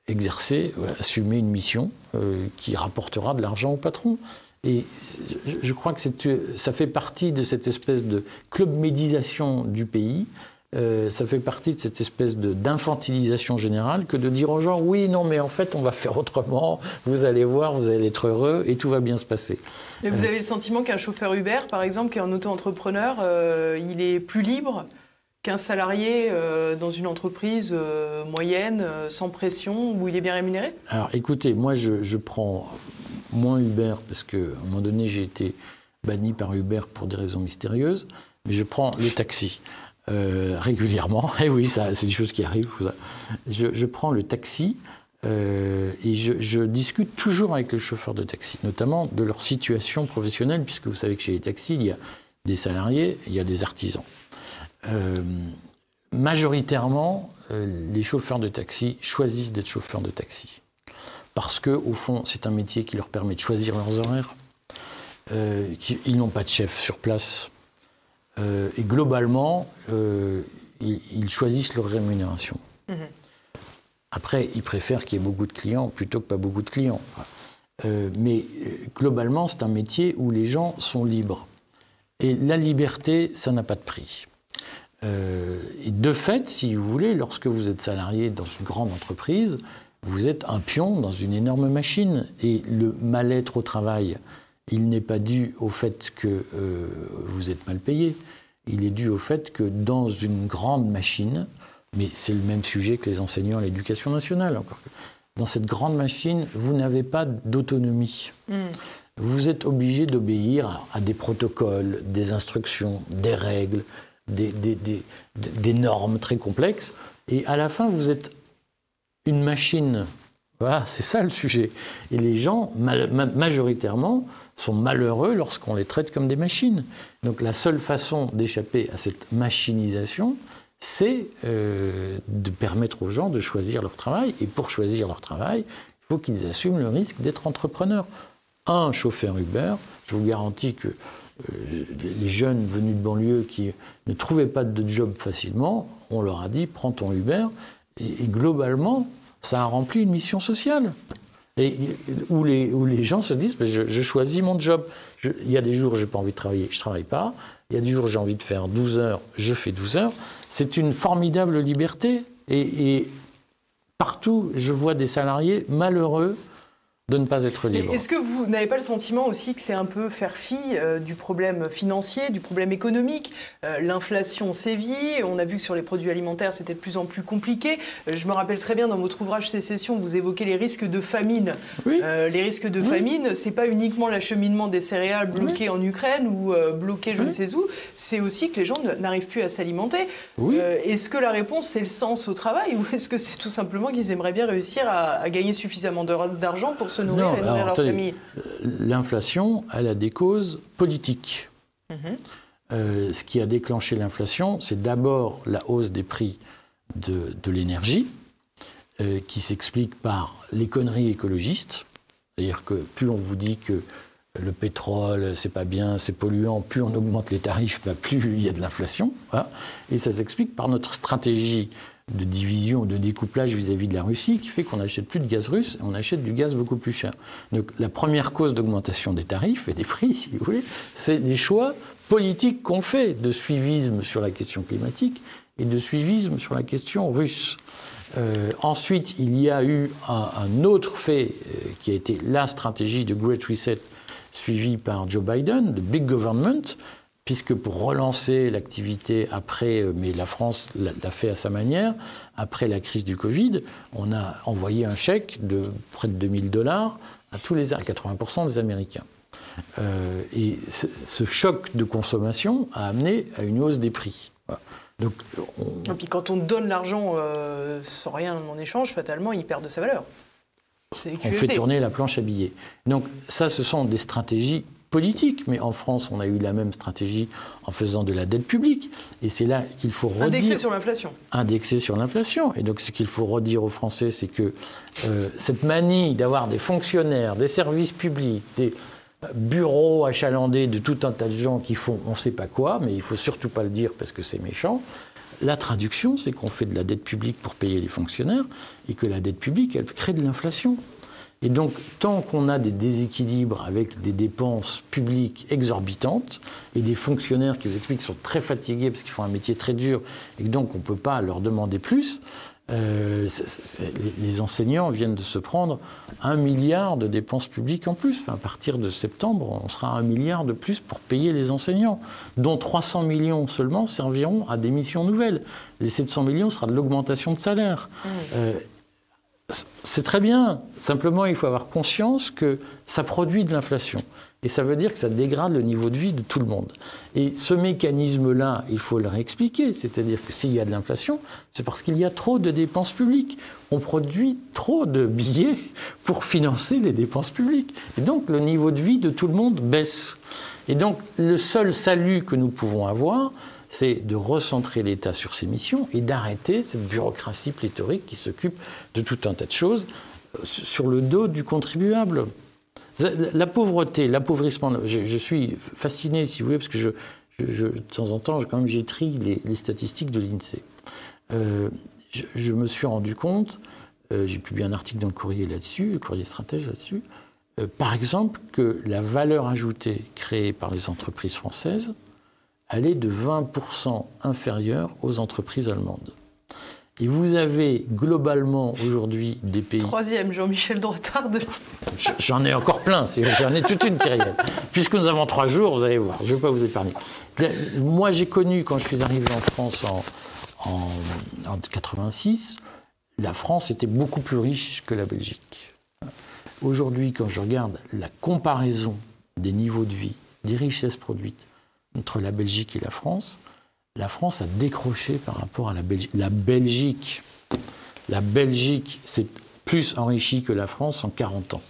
exercer, assumer une mission qui rapportera de l'argent au patron. Et je crois que ça fait partie de cette espèce de club-médisation du pays, ça fait partie de cette espèce d'infantilisation générale que de dire aux gens « oui, non, mais en fait, on va faire autrement, vous allez voir, vous allez être heureux et tout va bien se passer ». Et vous avez le sentiment qu'un chauffeur Uber, par exemple, qui est un auto-entrepreneur, il est plus libre qu'un salarié dans une entreprise moyenne, sans pression, où il est bien rémunéré? Alors écoutez, moi je prends moins Uber parce qu'à un moment donné j'ai été banni par Uber pour des raisons mystérieuses, mais je prends le taxi régulièrement. Et oui, c'est des choses qui arrivent. Je prends le taxi et je discute toujours avec les chauffeurs de taxi, notamment de leur situation professionnelle, puisque vous savez que chez les taxis, il y a des salariés, il y a des artisans. Majoritairement, les chauffeurs de taxi choisissent d'être chauffeurs de taxi. Parce qu'au fond, c'est un métier qui leur permet de choisir leurs horaires. Ils n'ont pas de chef sur place. Et globalement, ils choisissent leur rémunération. Mmh. Après, ils préfèrent qu'il y ait beaucoup de clients plutôt que pas beaucoup de clients. Mais globalement, c'est un métier où les gens sont libres. Et la liberté, ça n'a pas de prix. Et de fait, si vous voulez, lorsque vous êtes salarié dans une grande entreprise, vous êtes un pion dans une énorme machine. Et le mal-être au travail, il n'est pas dû au fait que vous êtes mal payé. Il est dû au fait que dans une grande machine, mais c'est le même sujet que les enseignants à l'éducation nationale, encore que dans cette grande machine, vous n'avez pas d'autonomie. Vous êtes obligé d'obéir à des protocoles, des instructions, des règles, des normes très complexes. Et à la fin, vous êtes une machine. Voilà, c'est ça le sujet. Et les gens, majoritairement, sont malheureux lorsqu'on les traite comme des machines. Donc la seule façon d'échapper à cette machinisation, c'est de permettre aux gens de choisir leur travail. Et pour choisir leur travail, il faut qu'ils assument le risque d'être entrepreneurs. Un chauffeur Uber, je vous garantis que les jeunes venus de banlieue qui ne trouvaient pas de job facilement, on leur a dit « prends ton Uber ». Et globalement, ça a rempli une mission sociale. Et où les gens se disent je choisis mon job. Il y a des jours où je n'ai pas envie de travailler, je ne travaille pas. Il y a des jours où j'ai envie de faire 12 heures, je fais 12 heures. C'est une formidable liberté. Et partout, je vois des salariés malheureux de ne pas être libre. Est-ce que vous n'avez pas le sentiment aussi que c'est un peu faire fi du problème financier, du problème économique? L'inflation sévit, on a vu que sur les produits alimentaires c'était de plus en plus compliqué. Je me rappelle très bien dans votre ouvrage Sécession, vous évoquez les risques de famine. Oui. Les risques de famine, c'est pas uniquement l'acheminement des céréales bloquées en Ukraine ou bloquées je ne sais où, c'est aussi que les gens n'arrivent plus à s'alimenter. Est-ce que la réponse c'est le sens au travail ou est-ce que c'est tout simplement qu'ils aimeraient bien réussir à gagner suffisamment d'argent pour se nourrir et nourrir leur famille? L'inflation, elle a des causes politiques. Ce qui a déclenché l'inflation, c'est d'abord la hausse des prix de l'énergie, qui s'explique par les conneries écologistes. C'est-à-dire que plus on vous dit que le pétrole, c'est pas bien, c'est polluant, plus on augmente les tarifs, plus il y a de l'inflation. Voilà. Et ça s'explique par notre stratégie de division, de découplage vis-à-vis de la Russie, qui fait qu'on n'achète plus de gaz russe, on achète du gaz beaucoup plus cher. Donc la première cause d'augmentation des tarifs et des prix, si vous voulez, c'est les choix politique qu'on fait de suivisme sur la question climatique et de suivisme sur la question russe. Ensuite, il y a eu un autre fait qui a été la stratégie de Great Reset suivie par Joe Biden, le Big Government, puisque pour relancer l'activité après, mais la France l'a fait à sa manière, après la crise du Covid, on a envoyé un chèque de près de $2000 à 80% des Américains. Et ce choc de consommation a amené à une hausse des prix. Voilà. Donc, et puis quand on donne l'argent sans rien en échange, fatalement, il perd de sa valeur. On fait tourner la planche à billets. Donc ça, ce sont des stratégies politiques. Mais en France, on a eu la même stratégie en faisant de la dette publique. Et c'est là qu'il faut redire... Indexé sur l'inflation. Indexé sur l'inflation. Et donc ce qu'il faut redire aux Français, c'est que cette manie d'avoir des fonctionnaires, des services publics, des bureaux achalandés de tout un tas de gens qui font on ne sait pas quoi, mais il ne faut surtout pas le dire parce que c'est méchant. La traduction, c'est qu'on fait de la dette publique pour payer les fonctionnaires et que la dette publique, elle crée de l'inflation. Et donc, tant qu'on a des déséquilibres avec des dépenses publiques exorbitantes et des fonctionnaires qui vous expliquent qu'ils sont très fatigués parce qu'ils font un métier très dur et que donc on ne peut pas leur demander plus, les enseignants viennent de se prendre 1 milliard de dépenses publiques en plus. Enfin, à partir de septembre, on sera à 1 milliard de plus pour payer les enseignants, dont 300 millions seulement serviront à des missions nouvelles. Les 700 millions sera de l'augmentation de salaire. C'est très bien. Simplement, il faut avoir conscience que ça produit de l'inflation. Et ça veut dire que ça dégrade le niveau de vie de tout le monde. Et ce mécanisme-là, il faut le réexpliquer. C'est-à-dire que s'il y a de l'inflation, c'est parce qu'il y a trop de dépenses publiques. On produit trop de billets pour financer les dépenses publiques. Et donc, le niveau de vie de tout le monde baisse. Et donc, le seul salut que nous pouvons avoir, c'est de recentrer l'État sur ses missions et d'arrêter cette bureaucratie pléthorique qui s'occupe de tout un tas de choses sur le dos du contribuable. La pauvreté, l'appauvrissement, je suis fasciné, si vous voulez, parce que de temps en temps, quand même, j'étrie les statistiques de l'INSEE. Je me suis rendu compte, j'ai publié un article dans le Courrier là-dessus, le Courrier Stratège là-dessus, par exemple, que la valeur ajoutée créée par les entreprises françaises, elle est de 20% inférieure aux entreprises allemandes. Et vous avez globalement aujourd'hui des pays... Troisième, Jean-Michel Drottard. J'en ai encore plein, j'en ai toute une kyrielle. Puisque nous avons 3 jours, vous allez voir, je ne vais pas vous épargner. Moi, j'ai connu, quand je suis arrivé en France en 86, la France était beaucoup plus riche que la Belgique. Aujourd'hui, quand je regarde la comparaison des niveaux de vie, des richesses produites entre la Belgique et la France a décroché par rapport à la Belgique. La Belgique s'est plus enrichie que la France en 40 ans.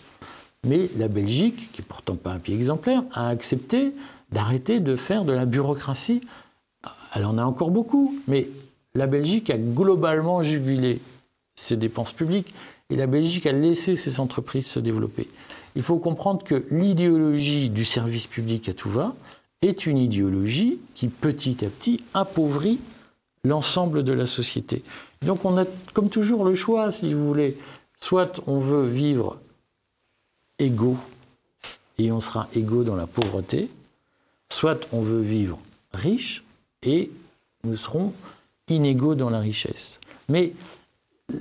Mais la Belgique, qui n'est pourtant pas un pays exemplaire, a accepté d'arrêter de faire de la bureaucratie. Elle en a encore beaucoup, mais la Belgique a globalement jugulé ses dépenses publiques et la Belgique a laissé ses entreprises se développer. Il faut comprendre que l'idéologie du service public à tout va est une idéologie qui, petit à petit, appauvrit l'ensemble de la société. Donc on a, comme toujours, le choix, si vous voulez. Soit on veut vivre égaux, et on sera égaux dans la pauvreté, soit on veut vivre riche, et nous serons inégaux dans la richesse. Mais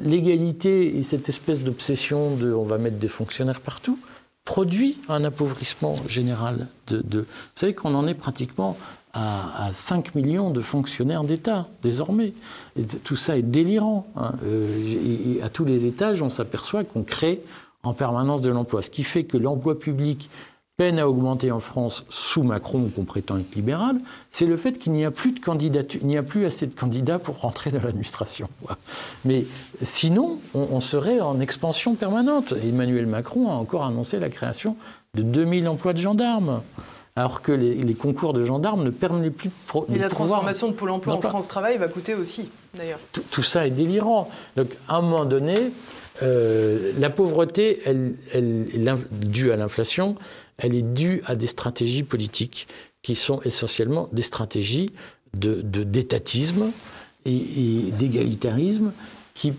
l'égalité et cette espèce d'obsession de « on va mettre des fonctionnaires partout », produit un appauvrissement général. Vous savez qu'on en est pratiquement à 5 millions de fonctionnaires d'État, désormais. Et tout ça est délirant. Hein. Et à tous les étages, on s'aperçoit qu'on crée en permanence de l'emploi. Ce qui fait que l'emploi public peine à augmenter en France sous Macron, qu'on prétend être libéral, c'est le fait qu'il n'y a plus de candidature, il n'y a plus assez de candidats pour rentrer dans l'administration. Mais sinon, on serait en expansion permanente. Emmanuel Macron a encore annoncé la création de 2000 emplois de gendarmes, alors que les concours de gendarmes ne permettent plus de... Et la transformation de Pôle emploi en France Travail va coûter aussi, d'ailleurs. Tout ça est délirant. Donc, à un moment donné, la pauvreté, elle due à l'inflation, elle est due à des stratégies politiques qui sont essentiellement des stratégies d'étatisme et d'égalitarisme qui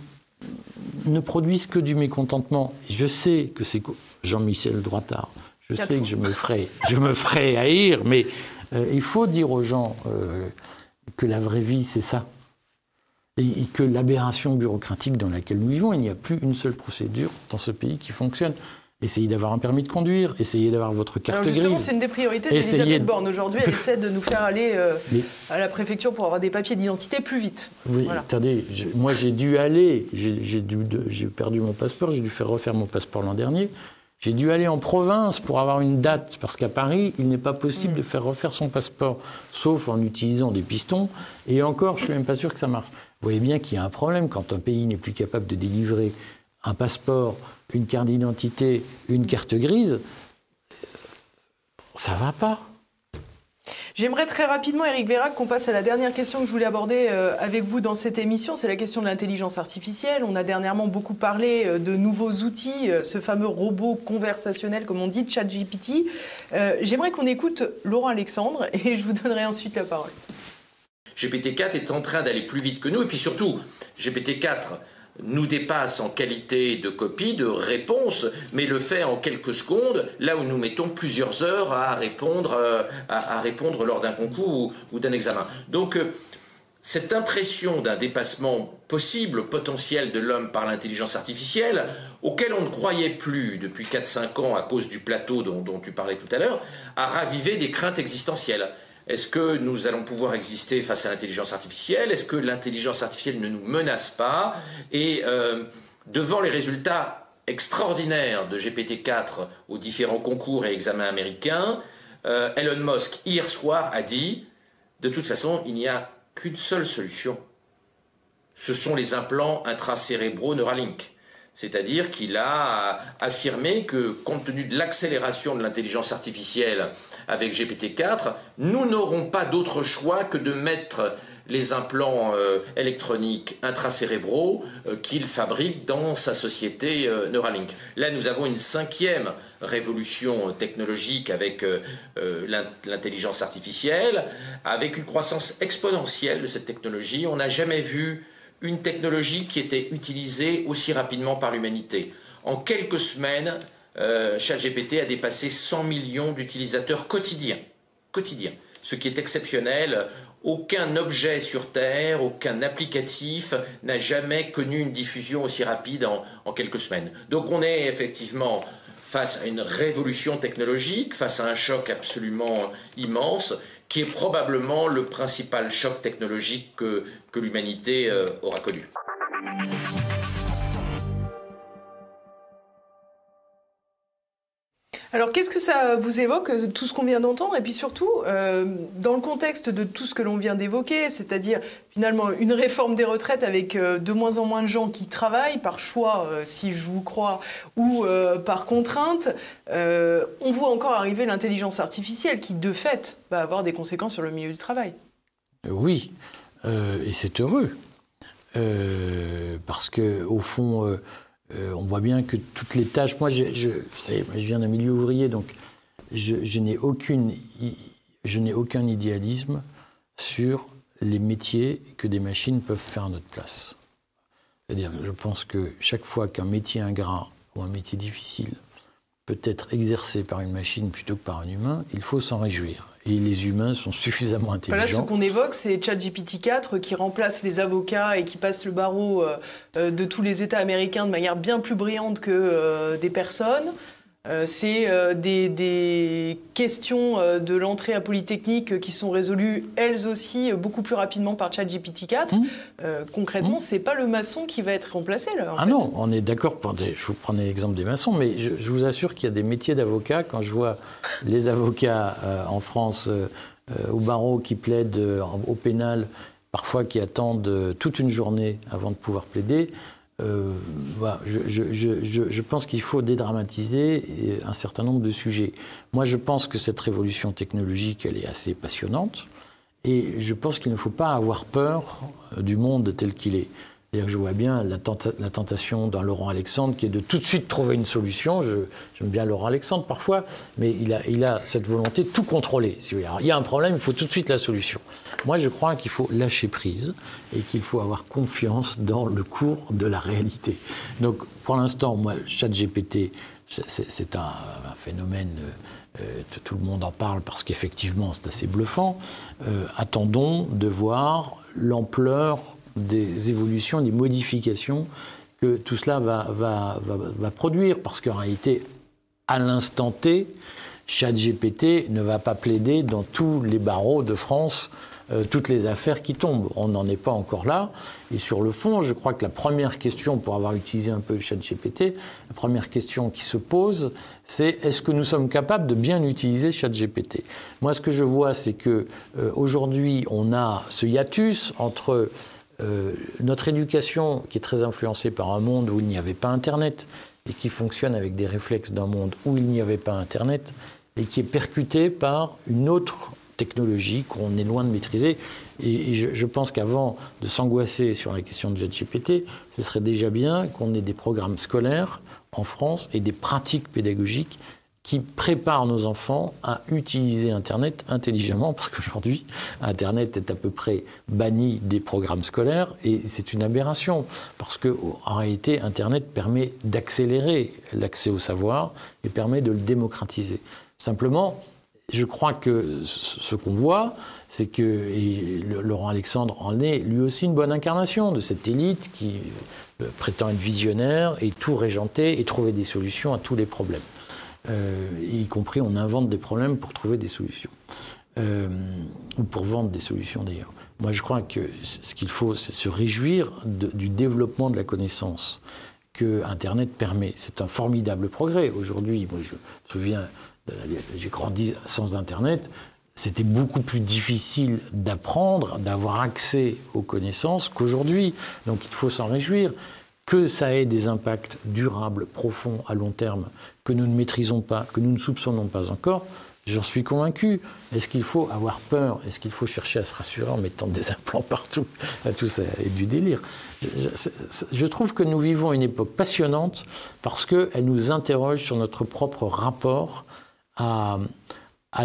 ne produisent que du mécontentement. Je sais que c'est Jean-Michel Drottard, je sais que je me ferai haïr, mais Il faut dire aux gens que la vraie vie, c'est ça. Et que l'aberration bureaucratique dans laquelle nous vivons, il n'y a plus une seule procédure dans ce pays qui fonctionne. Essayez d'avoir un permis de conduire, essayez d'avoir votre carte grise. Justement, c'est une des priorités d'Elisabeth Borne. Aujourd'hui, elle essaie de nous faire aller à la préfecture pour avoir des papiers d'identité plus vite. Oui, voilà. Attendez, moi j'ai dû aller, j'ai perdu mon passeport, j'ai dû faire refaire mon passeport l'an dernier. J'ai dû aller en province pour avoir une date, parce qu'à Paris, il n'est pas possible de faire refaire son passeport, sauf en utilisant des pistons. Et encore, je ne suis même pas sûr que ça marche. Vous voyez bien qu'il y a un problème quand un pays n'est plus capable de délivrer un passeport, une carte d'identité, une carte grise. Ça ne va pas. J'aimerais très rapidement, Éric Vérac, qu'on passe à la dernière question que je voulais aborder avec vous dans cette émission. C'est la question de l'intelligence artificielle. On a dernièrement beaucoup parlé de nouveaux outils, ce fameux robot conversationnel, comme on dit, ChatGPT. J'aimerais qu'on écoute Laurent Alexandre et je vous donnerai ensuite la parole. GPT-4 est en train d'aller plus vite que nous. Et puis surtout, GPT-4 nous dépasse en qualité de copie, de réponse, mais le fait en quelques secondes, là où nous mettons plusieurs heures à répondre lors d'un concours ou d'un examen. Donc, cette impression d'un dépassement possible, potentiel de l'homme par l'intelligence artificielle, auquel on ne croyait plus depuis 4-5 ans à cause du plateau dont tu parlais tout à l'heure, a ravivé des craintes existentielles. Est-ce que nous allons pouvoir exister face à l'intelligence artificielle? Est-ce que l'intelligence artificielle ne nous menace pas? Et devant les résultats extraordinaires de GPT-4 aux différents concours et examens américains, Elon Musk, hier soir, a dit « De toute façon, il n'y a qu'une seule solution. Ce sont les implants intracérébraux Neuralink. » C'est-à-dire qu'il a affirmé que, compte tenu de l'accélération de l'intelligence artificielle avec GPT-4, nous n'aurons pas d'autre choix que de mettre les implants électroniques intracérébraux qu'il fabrique dans sa société Neuralink. Là, nous avons une 5e révolution technologique avec l'intelligence artificielle, avec une croissance exponentielle de cette technologie. On n'a jamais vu une technologie qui était utilisée aussi rapidement par l'humanité. En quelques semaines, ChatGPT a dépassé 100 millions d'utilisateurs quotidiens, ce qui est exceptionnel. Aucun objet sur Terre, aucun applicatif n'a jamais connu une diffusion aussi rapide en quelques semaines. Donc on est effectivement face à une révolution technologique, face à un choc absolument immense, qui est probablement le principal choc technologique que l'humanité aura connu. Alors, qu'est-ce que ça vous évoque, tout ce qu'on vient d'entendre? Et puis surtout, dans le contexte de tout ce que l'on vient d'évoquer, c'est-à-dire finalement une réforme des retraites avec de moins en moins de gens qui travaillent par choix, si je vous crois, ou par contrainte, on voit encore arriver l'intelligence artificielle qui, de fait, va avoir des conséquences sur le milieu du travail. Oui, et c'est heureux. Parce qu'au fond... on voit bien que toutes les tâches... Moi, vous savez, je viens d'un milieu ouvrier, donc je n'ai aucun idéalisme sur les métiers que des machines peuvent faire à notre place. C'est-à-dire, je pense que chaque fois qu'un métier ingrat ou un métier difficile peut être exercé par une machine plutôt que par un humain, il faut s'en réjouir. Et les humains sont suffisamment intelligents. Là, ce qu'on évoque, c'est ChatGPT-4 qui remplace les avocats et qui passe le barreau de tous les États américains de manière bien plus brillante que des personnes. C'est des questions de l'entrée à Polytechnique qui sont résolues, elles aussi, beaucoup plus rapidement par ChatGPT-4. Concrètement, c'est pas le maçon qui va être remplacé, là, en fait. Non, on est d'accord. Je vous prenais l'exemple des maçons, mais je vous assure qu'il y a des métiers d'avocat. Quand je vois les avocats en France au barreau qui plaident au pénal, parfois qui attendent toute une journée avant de pouvoir plaider, voilà, je pense qu'il faut dédramatiser un certain nombre de sujets. Moi, je pense que cette révolution technologique, elle est assez passionnante. Et je pense qu'il ne faut pas avoir peur du monde tel qu'il est. C'est-à-dire que je vois bien la tentation d'un Laurent Alexandre qui est de tout de suite trouver une solution. J'aime bien Laurent Alexandre parfois, mais il a cette volonté de tout contrôler. Alors, il y a un problème, il faut tout de suite la solution. Moi, je crois qu'il faut lâcher prise et qu'il faut avoir confiance dans le cours de la réalité. Donc, pour l'instant, moi, ChatGPT, c'est un phénomène, tout le monde en parle parce qu'effectivement c'est assez bluffant. Attendons de voir l'ampleur des évolutions, des modifications que tout cela va produire. Parce qu'en réalité, à l'instant T, ChatGPT ne va pas plaider dans tous les barreaux de France toutes les affaires qui tombent. On n'en est pas encore là. Et sur le fond, je crois que la première question, pour avoir utilisé un peu ChatGPT, la première question qui se pose, c'est est-ce que nous sommes capables de bien utiliser ChatGPT ? Moi, ce que je vois, c'est que aujourd'hui, on a ce hiatus entre notre éducation, qui est très influencée par un monde où il n'y avait pas Internet, et qui fonctionne avec des réflexes d'un monde où il n'y avait pas Internet, et qui est percuté par une autre technologie qu'on est loin de maîtriser. Et je pense qu'avant de s'angoisser sur la question de ChatGPT, ce serait déjà bien qu'on ait des programmes scolaires en France et des pratiques pédagogiques qui préparent nos enfants à utiliser Internet intelligemment, parce qu'aujourd'hui, Internet est à peu près banni des programmes scolaires, et c'est une aberration, parce qu'en réalité, Internet permet d'accélérer l'accès au savoir et permet de le démocratiser. Simplement, je crois que ce qu'on voit, c'est que, et Laurent Alexandre en est lui aussi une bonne incarnation de cette élite qui prétend être visionnaire et tout régenter et trouver des solutions à tous les problèmes. Y compris, on invente des problèmes pour trouver des solutions. Ou pour vendre des solutions d'ailleurs. Moi, je crois que ce qu'il faut, c'est se réjouir du développement de la connaissance que Internet permet. C'est un formidable progrès. Aujourd'hui, moi, je me souviens, j'ai grandi sans Internet, c'était beaucoup plus difficile d'apprendre, d'avoir accès aux connaissances qu'aujourd'hui. Donc il faut s'en réjouir. Que ça ait des impacts durables, profonds, à long terme, que nous ne maîtrisons pas, que nous ne soupçonnons pas encore, j'en suis convaincu. Est-ce qu'il faut avoir peur? Est-ce qu'il faut chercher à se rassurer en mettant des implants partout? Tout ça est du délire. Je trouve que nous vivons une époque passionnante parce qu'elle nous interroge sur notre propre rapport à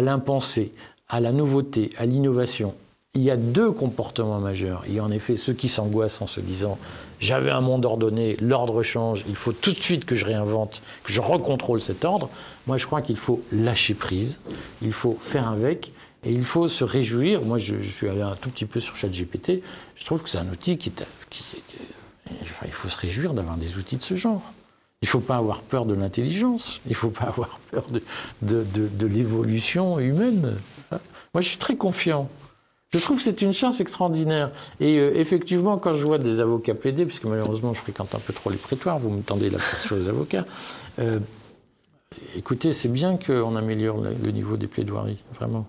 l'impensé, à la nouveauté, à l'innovation. Il y a deux comportements majeurs. Il y a en effet ceux qui s'angoissent en se disant « j'avais un monde ordonné, l'ordre change, il faut tout de suite que je réinvente, que je recontrôle cet ordre ». Moi, je crois qu'il faut lâcher prise, il faut faire avec et il faut se réjouir. Moi, je suis allé un tout petit peu sur ChatGPT. Je trouve que c'est un outil il faut se réjouir d'avoir des outils de ce genre. Il ne faut pas avoir peur de l'intelligence, il ne faut pas avoir peur de l'évolution humaine. Moi, je suis très confiant. Je trouve que c'est une chance extraordinaire. Et effectivement, quand je vois des avocats plaider, puisque malheureusement je fréquente un peu trop les prétoires, vous me tendez la presse sur les avocats, écoutez, c'est bien qu'on améliore le niveau des plaidoiries, vraiment.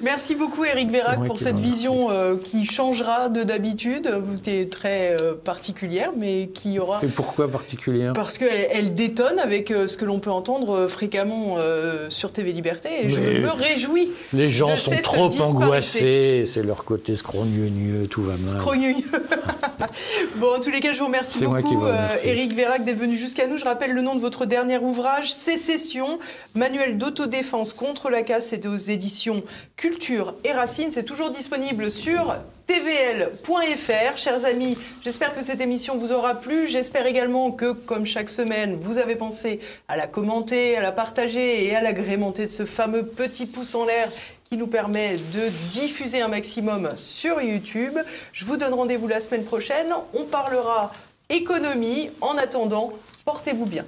Merci beaucoup Éric Vérac pour cette vision qui changera d'habitude, qui est très particulière, mais qui aura... Et pourquoi particulière? Parce qu'elle détonne avec ce que l'on peut entendre fréquemment sur TV Liberté, et je me réjouis. Les gens sont trop angoissés, c'est leur côté scrogneux, tout va mal. Scrogneux. Bon, en tous les cas, je vous remercie beaucoup, Éric Vérac, d'être venu jusqu'à nous. Je rappelle le nom de votre dernier ouvrage, Sécession, manuel d'autodéfense contre la casse. C'était aux éditions Culture et Racine. C'est toujours disponible sur tvl.fr. Chers amis, j'espère que cette émission vous aura plu. J'espère également que, comme chaque semaine, vous avez pensé à la commenter, à la partager et à l'agrémenter de ce fameux petit pouce en l'air qui nous permet de diffuser un maximum sur YouTube. Je vous donne rendez-vous la semaine prochaine. On parlera économie. En attendant, portez-vous bien.